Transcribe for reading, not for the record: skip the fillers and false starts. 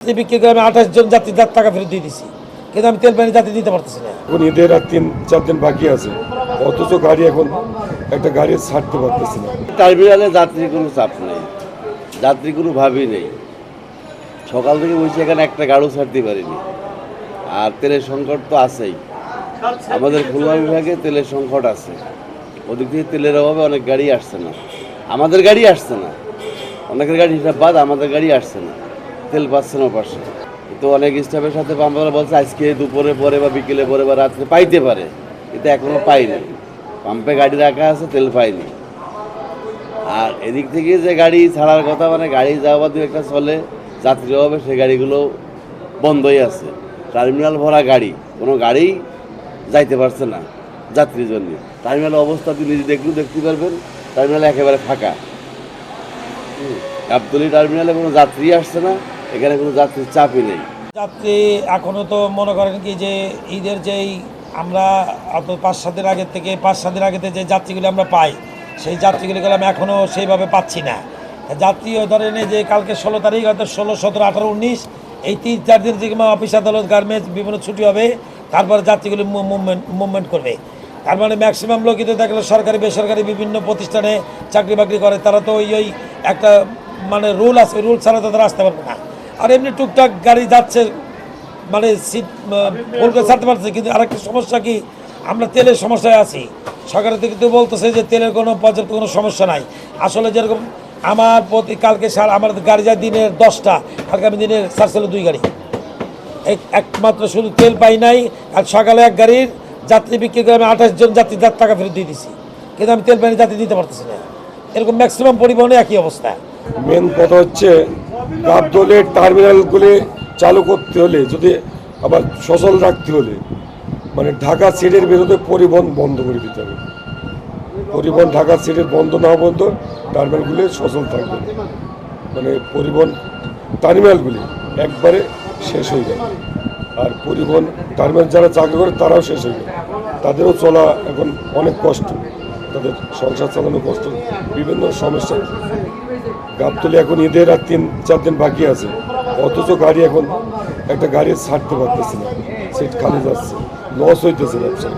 বিক্রি করে আমি 28 জন যাত্রী টাকা ফেরত দিয়ে দিছি, কিন্তু আমি তেল পানি যাত্রী দিতে পারতেছি না। এখন ঈদের আর 3-4 দিন বাকি আছে, অথচ গাড়ি এখন একটা গাড়ি ছাড়তে পারতেছি না। টার্মিনালে যাত্রী কোনো চাপ নেই, যাত্রী কোনো ভাবই নেই। সকাল থেকে বসে এখানে একটা গাড়িও ছাড়তে পারিনি। আর তেলের সংকট তো আছেই, আমাদের খুলনা বিভাগে তেলের সংকট আছে। ওদিক থেকে তেলের অভাবে অনেক গাড়ি আসছে না, আমাদের গাড়ি আসছে না, অনেকের গাড়ি হিসাব বাদ আমাদের গাড়ি আসছে না, তেল পাচ্ছে না পাশে। তো অনেক স্টাফের সাথে পাম্পওয়ালা বলছে আজকে দুপুরে পরে বা বিকেলে পরে বা রাত্রে পাইতে পারে, কিন্তু এখনও পাইনি। পাম্পে গাড়ি রাখা আছে, তেল পাইনি। আর এদিক থেকে যে গাড়ি ছাড়ার কথা, মানে গাড়ি যাওয়া দু একটা চলে, যাত্রী হবে, সেই গাড়িগুলো বন্ধই আছে। টার্মিনাল ভরা গাড়ি, কোনো গাড়ি যাইতে পারছে না যাত্রীর জন্য। টার্মিনালের অবস্থা আপনি নিজে দেখতে পারবেন, টার্মিনাল একেবারে ফাঁকা। গাবতলী টার্মিনালে কোনো যাত্রী আসছে না, এখানে কোনো যাত্রীর চাপই নেই। যাত্রী এখনও তো মনে করেন কি যে ঈদের যেই আমরা 5-7 দিন আগের থেকে 5-7 দিন আগেতে যে যাত্রীগুলি আমরা পাই, সেই যাত্রীগুলি আমি এখনও সেইভাবে পাচ্ছি না। যাত্রী ধরেন যে কালকে 16 তারিখ, হয়তো 16, 17, 18, 19 এই 3-4 দিন থেকে অফিস আদালত গার্মেন্টস বিভিন্ন ছুটি হবে, তারপরে যাত্রীগুলি মুভমেন্ট করবে। তার মানে ম্যাক্সিমাম লোকই তো দেখলো সরকারি বেসরকারি বিভিন্ন প্রতিষ্ঠানে চাকরি বাকরি করে, তারা তো ওই একটা মানে রুল আছে, রুল ছাড়া তো তারা আসতে পারবে না। আর এমনি টুকটাক গাড়ি যাচ্ছে, মানে সিট ফুল করে ছাড়তে পারছে। কিন্তু আরেকটা সমস্যা কি, আমরা তেলের সমস্যায় আছি। সরকার থেকে তো বলতেছে যে তেলের কোনো পর্যাপ্ত কোনো সমস্যা নাই। আসলে যেরকম আমার প্রতি কালকে আমার গাড়ি যায় দিনের 10টা, কালকে আমি দিনের ছাড়ছিল 2 গাড়ি, একমাত্র শুধু তেল পাই নাই। আর সকালে এক গাড়ির যাত্রী বিক্রি করে আমি 28 জন যাত্রী টাকা ফেরত দিয়ে দিছি, কিন্তু আমি তেল পানি যাত্রী দিতে পারতেছি না। এরকম ম্যাক্সিমাম পরিবহনে একই অবস্থা। মেন কথা হচ্ছে গাবতলীর টার্মিনালগুলি চালু করতে হলে, যদি আবার সচল রাখতে হলে, মানে ঢাকা সিটির বিরুদ্ধে পরিবহন বন্ধ করে দিতে হবে। পরিবহন ঢাকা সিটির বন্ধ না পর্যন্ত টার্মিনালগুলি সচল থাকবে, মানে পরিবহন টার্মিনালগুলি একবারে শেষ হয়ে যাবে। আর পরিবহন টার্মিনাল যারা চাকরি করে তারাও শেষ হয়ে যাবে, তাদেরও চলা এখন অনেক কষ্ট, তাদের সংসার চালানো কষ্ট, বিভিন্ন সমস্যা। গাবতলী এখন ঈদের আর 3-4 দিন বাকি আছে, অথচ গাড়ি এখন একটা গাড়ি ছাড়তে পারতেছে না, সিট খালি যাচ্ছে, লস হইতেছে ব্যবসা।